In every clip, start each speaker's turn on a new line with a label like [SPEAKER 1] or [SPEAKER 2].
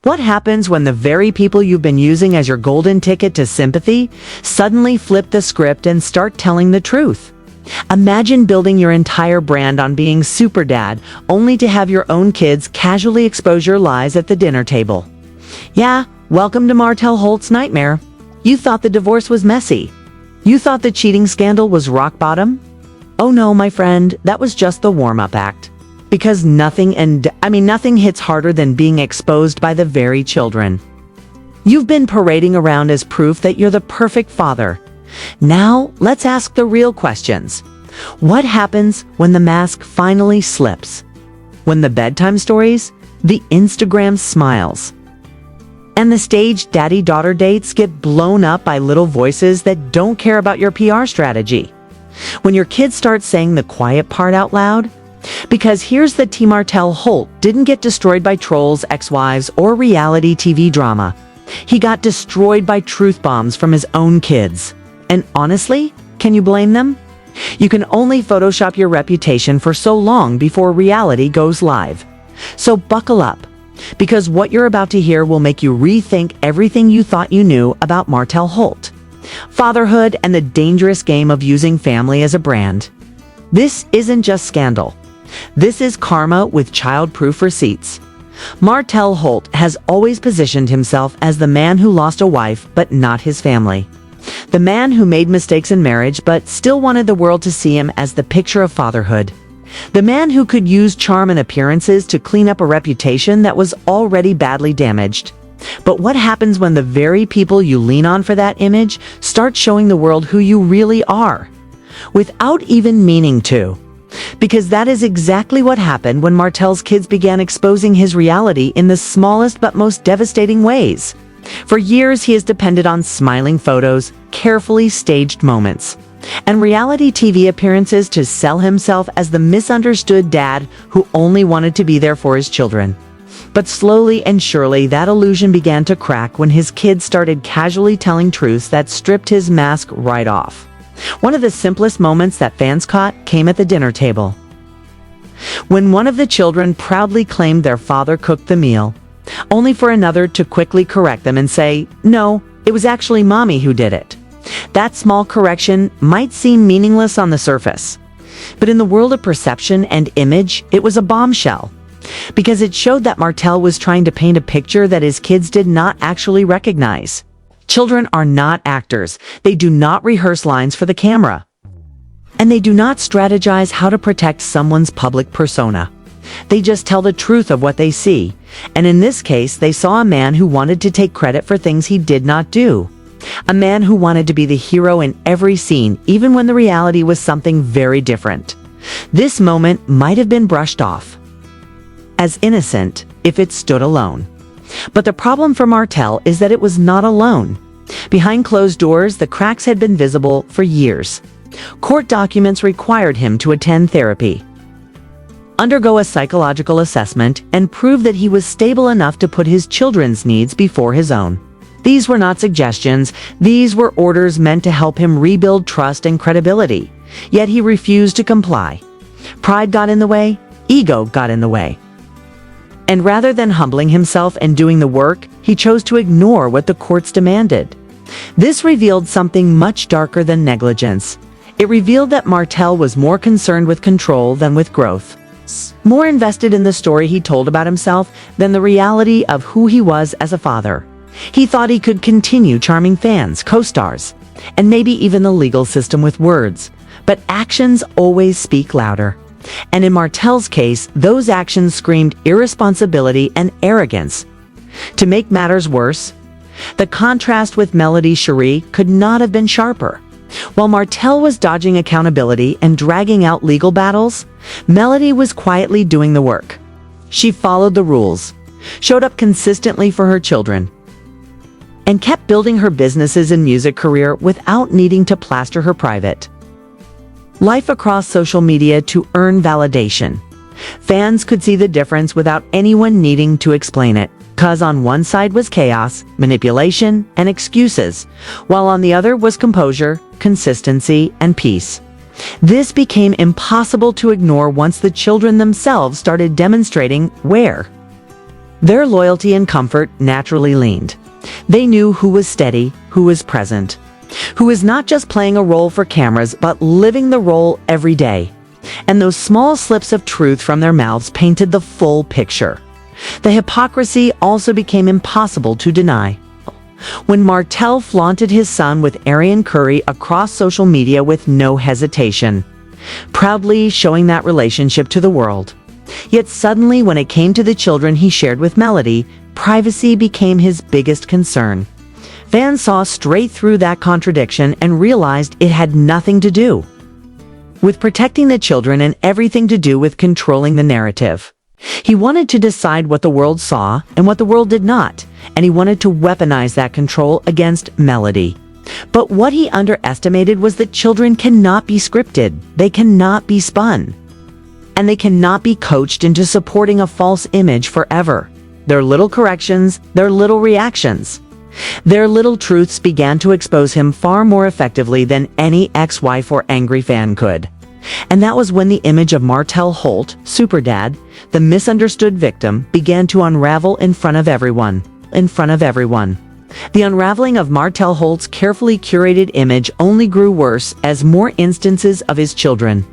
[SPEAKER 1] What happens when the very people you've been using as your golden ticket to sympathy suddenly flip the script and start telling the truth? Imagine building your entire brand on being super dad, only to have your own kids casually expose your lies at the dinner table. Yeah, welcome to Martell Holt's nightmare. You thought the divorce was messy. You thought the cheating scandal was rock bottom? Oh no, my friend, that was just the warm-up act. Because nothing hits harder than being exposed by the very children. You've been parading around as proof that you're the perfect father. Now, let's ask the real questions. What happens when the mask finally slips? When the bedtime stories, the Instagram smiles, and the staged daddy-daughter dates get blown up by little voices that don't care about your PR strategy? When your kids start saying the quiet part out loud? Because here's the tea: Martell Holt didn't get destroyed by trolls, ex-wives, or reality TV drama. He got destroyed by truth bombs from his own kids. And honestly, can you blame them? You can only Photoshop your reputation for so long before reality goes live. So buckle up, because what you're about to hear will make you rethink everything you thought you knew about Martell Holt, fatherhood, and the dangerous game of using family as a brand. This isn't just scandal. This is karma with child-proof receipts. Martell Holt has always positioned himself as the man who lost a wife but not his family. The man who made mistakes in marriage but still wanted the world to see him as the picture of fatherhood. The man who could use charm and appearances to clean up a reputation that was already badly damaged. But what happens when the very people you lean on for that image start showing the world who you really are? Without even meaning to. Because that is exactly what happened when Martell's kids began exposing his reality in the smallest but most devastating ways. For years, he has depended on smiling photos, carefully staged moments, and reality TV appearances to sell himself as the misunderstood dad who only wanted to be there for his children. But slowly and surely, that illusion began to crack when his kids started casually telling truths that stripped his mask right off. One of the simplest moments that fans caught came at the dinner table. When one of the children proudly claimed their father cooked the meal, only for another to quickly correct them and say, "No, it was actually mommy who did it." That small correction might seem meaningless on the surface, but in the world of perception and image, it was a bombshell. Because it showed that Martell was trying to paint a picture that his kids did not actually recognize. Children are not actors. They do not rehearse lines for the camera. And they do not strategize how to protect someone's public persona. They just tell the truth of what they see. And in this case, they saw a man who wanted to take credit for things he did not do. A man who wanted to be the hero in every scene, even when the reality was something very different. This moment might have been brushed off as innocent if it stood alone. But the problem for Martell is that it was not alone. Behind closed doors, the cracks had been visible for years. Court documents required him to attend therapy, undergo a psychological assessment, and prove that he was stable enough to put his children's needs before his own. These were not suggestions. These were orders meant to help him rebuild trust and credibility. Yet he refused to comply. Pride got in the way. Ego got in the way. And rather than humbling himself and doing the work, he chose to ignore what the courts demanded. This revealed something much darker than negligence. It revealed that Martell was more concerned with control than with growth. More invested in the story he told about himself than the reality of who he was as a father. He thought he could continue charming fans, co-stars, and maybe even the legal system with words. But actions always speak louder. And in Martell's case, those actions screamed irresponsibility and arrogance. To make matters worse, the contrast with Melody Cherie could not have been sharper. While Martell was dodging accountability and dragging out legal battles, Melody was quietly doing the work. She followed the rules, showed up consistently for her children, and kept building her businesses and music career without needing to plaster her private life across social media to earn validation. Fans could see the difference without anyone needing to explain it, because on one side was chaos, manipulation, and excuses, while on the other was composure, consistency, and peace. This became impossible to ignore once the children themselves started demonstrating where Their loyalty and comfort naturally leaned. They knew who was steady, who was present, who was not just playing a role for cameras, but living the role every day. And those small slips of truth from their mouths painted the full picture. The hypocrisy also became impossible to deny. When Martell flaunted his son with Arian Curry across social media with no hesitation, proudly showing that relationship to the world. Yet suddenly, when it came to the children he shared with Melody, privacy became his biggest concern. Fans saw straight through that contradiction and realized it had nothing to do with protecting the children and everything to do with controlling the narrative. He wanted to decide what the world saw and what the world did not, and he wanted to weaponize that control against Melody. But what he underestimated was that children cannot be scripted, they cannot be spun, and they cannot be coached into supporting a false image forever. Their little corrections, their little reactions, their little truths began to expose him far more effectively than any ex-wife or angry fan could. And that was when the image of Martell Holt, Superdad, the misunderstood victim, began to unravel in front of everyone. The unraveling of Martell Holt's carefully curated image only grew worse as more instances of his children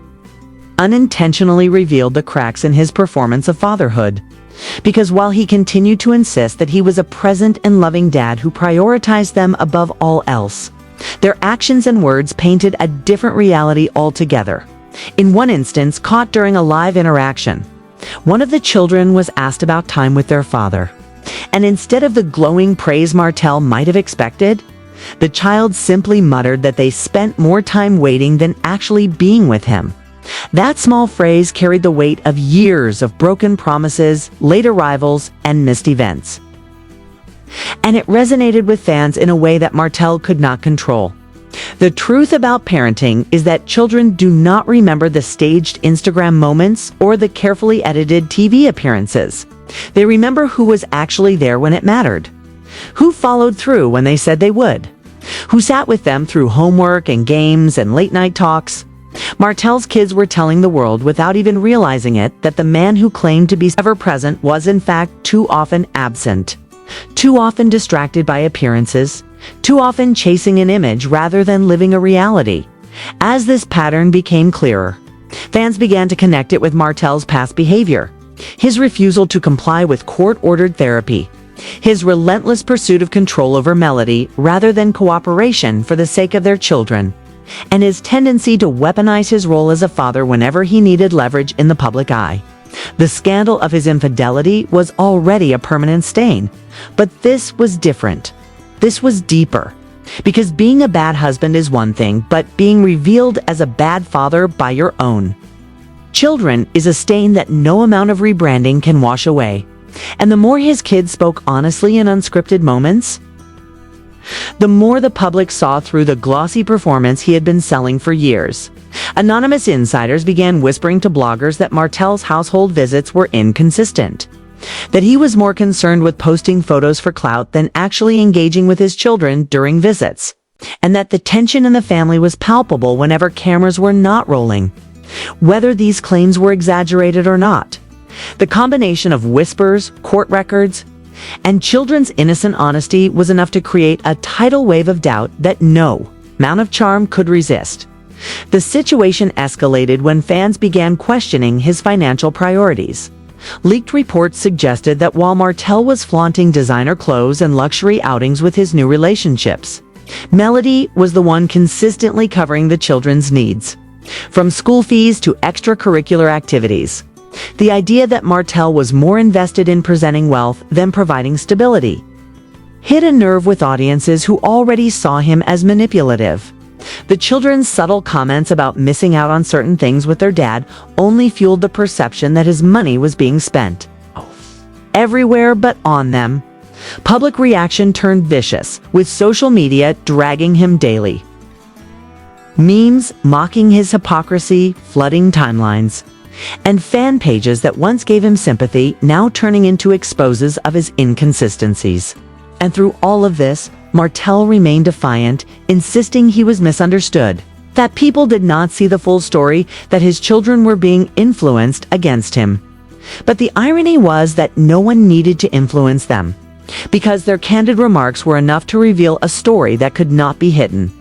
[SPEAKER 1] unintentionally revealed the cracks in his performance of fatherhood. Because while he continued to insist that he was a present and loving dad who prioritized them above all else, their actions and words painted a different reality altogether. In one instance, caught during a live interaction, one of the children was asked about time with their father. And instead of the glowing praise Martell might have expected, the child simply muttered that they spent more time waiting than actually being with him. That small phrase carried the weight of years of broken promises, late arrivals, and missed events. And it resonated with fans in a way that Martell could not control. The truth about parenting is that children do not remember the staged Instagram moments or the carefully edited TV appearances. They remember who was actually there when it mattered, who followed through when they said they would, who sat with them through homework and games and late-night talks. Martell's kids were telling the world, without even realizing it, that the man who claimed to be ever-present was in fact too often absent, too often distracted by appearances, too often chasing an image rather than living a reality. As this pattern became clearer, fans began to connect it with Martell's past behavior, his refusal to comply with court-ordered therapy, his relentless pursuit of control over Melody rather than cooperation for the sake of their children, and his tendency to weaponize his role as a father whenever he needed leverage in the public eye. The scandal of his infidelity was already a permanent stain, but this was different. This was deeper. Because being a bad husband is one thing, but being revealed as a bad father by your own children is a stain that no amount of rebranding can wash away. And the more his kids spoke honestly in unscripted moments, the more the public saw through the glossy performance he had been selling for years. Anonymous insiders began whispering to bloggers that Martell's household visits were inconsistent, that he was more concerned with posting photos for clout than actually engaging with his children during visits, and that the tension in the family was palpable whenever cameras were not rolling. Whether these claims were exaggerated or not, the combination of whispers, court records, and children's innocent honesty was enough to create a tidal wave of doubt that no amount of charm could resist. The situation escalated when fans began questioning his financial priorities. Leaked reports suggested that while Martell was flaunting designer clothes and luxury outings with his new relationships, Melody was the one consistently covering the children's needs, from school fees to extracurricular activities. The idea that Martell was more invested in presenting wealth than providing stability hit a nerve with audiences who already saw him as manipulative. The children's subtle comments about missing out on certain things with their dad only fueled the perception that his money was being spent everywhere but on them. Public reaction turned vicious, with social media dragging him daily. Memes mocking his hypocrisy, flooding timelines, and fan pages that once gave him sympathy now turning into exposes of his inconsistencies. And through all of this, Martell remained defiant, insisting he was misunderstood, that people did not see the full story, that his children were being influenced against him. But the irony was that no one needed to influence them, because their candid remarks were enough to reveal a story that could not be hidden.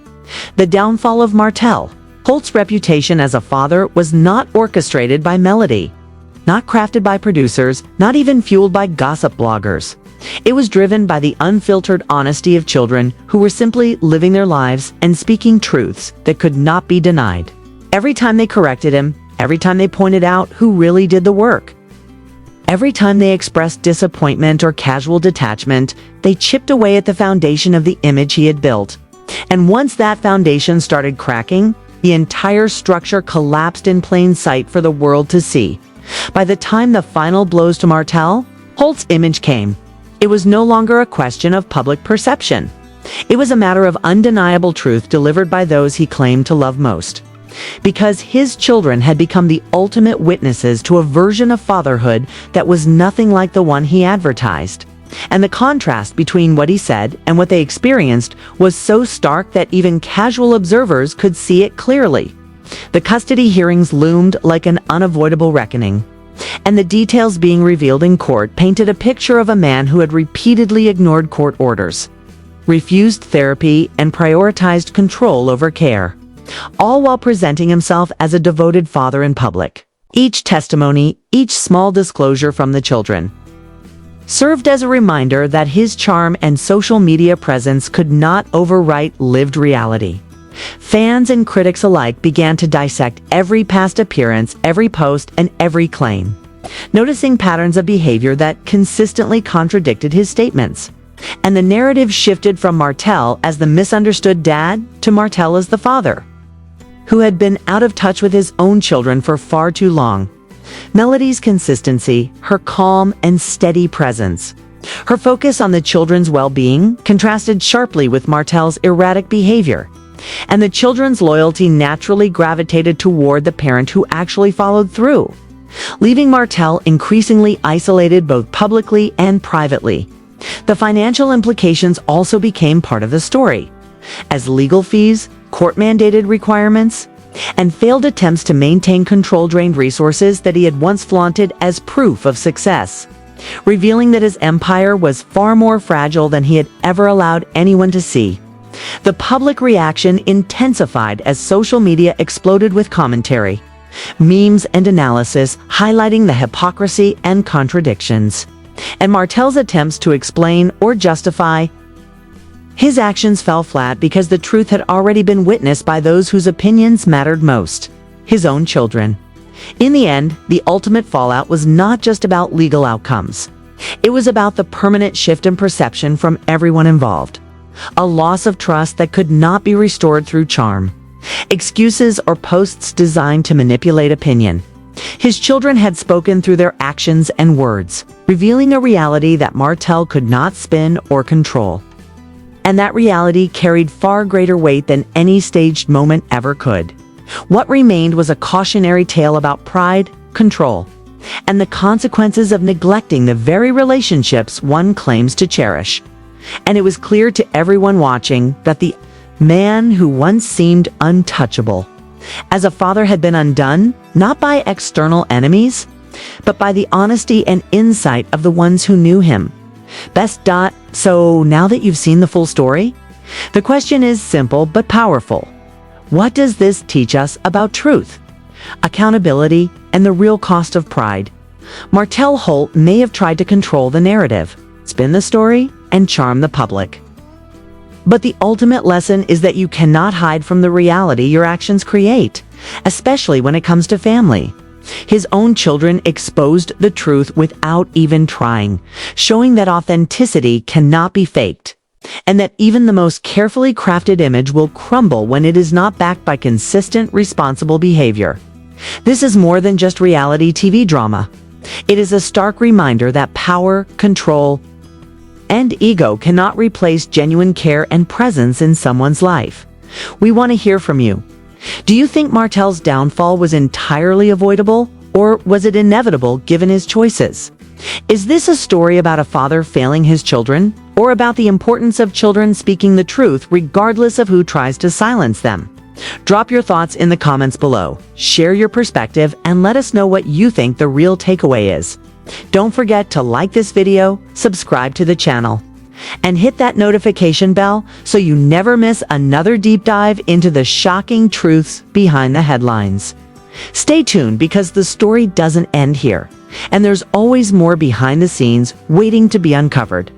[SPEAKER 1] The downfall of Martell. Holt's reputation as a father was not orchestrated by Melody, not crafted by producers, not even fueled by gossip bloggers. It was driven by the unfiltered honesty of children who were simply living their lives and speaking truths that could not be denied. Every time they corrected him, every time they pointed out who really did the work, every time they expressed disappointment or casual detachment, they chipped away at the foundation of the image he had built. And once that foundation started cracking, the entire structure collapsed in plain sight for the world to see. By the time the final blows to Martell, Holt's image came. It was no longer a question of public perception. It was a matter of undeniable truth delivered by those he claimed to love most. Because his children had become the ultimate witnesses to a version of fatherhood that was nothing like the one he advertised. And the contrast between what he said and what they experienced was so stark that even casual observers could see it clearly. The custody hearings loomed like an unavoidable reckoning, and the details being revealed in court painted a picture of a man who had repeatedly ignored court orders, refused therapy, and prioritized control over care, all while presenting himself as a devoted father in public. Each testimony, each small disclosure from the children, served as a reminder that his charm and social media presence could not overwrite lived reality. Fans and critics alike began to dissect every past appearance, every post, and every claim, noticing patterns of behavior that consistently contradicted his statements. And the narrative shifted from Martell as the misunderstood dad to Martell as the father, who had been out of touch with his own children for far too long. Melody's consistency, her calm and steady presence, her focus on the children's well-being contrasted sharply with Martell's erratic behavior, and the children's loyalty naturally gravitated toward the parent who actually followed through, leaving Martell increasingly isolated both publicly and privately. The financial implications also became part of the story, as legal fees, court-mandated requirements, and failed attempts to maintain control drained resources that he had once flaunted as proof of success, revealing that his empire was far more fragile than he had ever allowed anyone to see. The public reaction intensified as social media exploded with commentary, memes, and analysis highlighting the hypocrisy and contradictions, and Martell's attempts to explain or justify his actions fell flat because the truth had already been witnessed by those whose opinions mattered most, his own children. In the end, the ultimate fallout was not just about legal outcomes. It was about the permanent shift in perception from everyone involved, a loss of trust that could not be restored through charm, excuses, or posts designed to manipulate opinion. His children had spoken through their actions and words, revealing a reality that Martell could not spin or control. And that reality carried far greater weight than any staged moment ever could. What remained was a cautionary tale about pride, control, and the consequences of neglecting the very relationships one claims to cherish. And it was clear to everyone watching that the man who once seemed untouchable as a father had been undone, not by external enemies, but by the honesty and insight of the ones who knew him. So now that you've seen the full story, the question is simple but powerful. What does this teach us about truth, accountability, and the real cost of pride? Martell Holt may have tried to control the narrative, spin the story, and charm the public. But the ultimate lesson is that you cannot hide from the reality your actions create, especially when it comes to family. His own children exposed the truth without even trying, showing that authenticity cannot be faked, and that even the most carefully crafted image will crumble when it is not backed by consistent, responsible behavior. This is more than just reality TV drama. It is a stark reminder that power, control, and ego cannot replace genuine care and presence in someone's life. We want to hear from you. Do you think Martell's downfall was entirely avoidable, or was it inevitable given his choices? Is this a story about a father failing his children, or about the importance of children speaking the truth regardless of who tries to silence them? Drop your thoughts in the comments below, share your perspective, and let us know what you think the real takeaway is. Don't forget to like this video, subscribe to the channel, and hit that notification bell so you never miss another deep dive into the shocking truths behind the headlines. Stay tuned because the story doesn't end here, and there's always more behind the scenes waiting to be uncovered.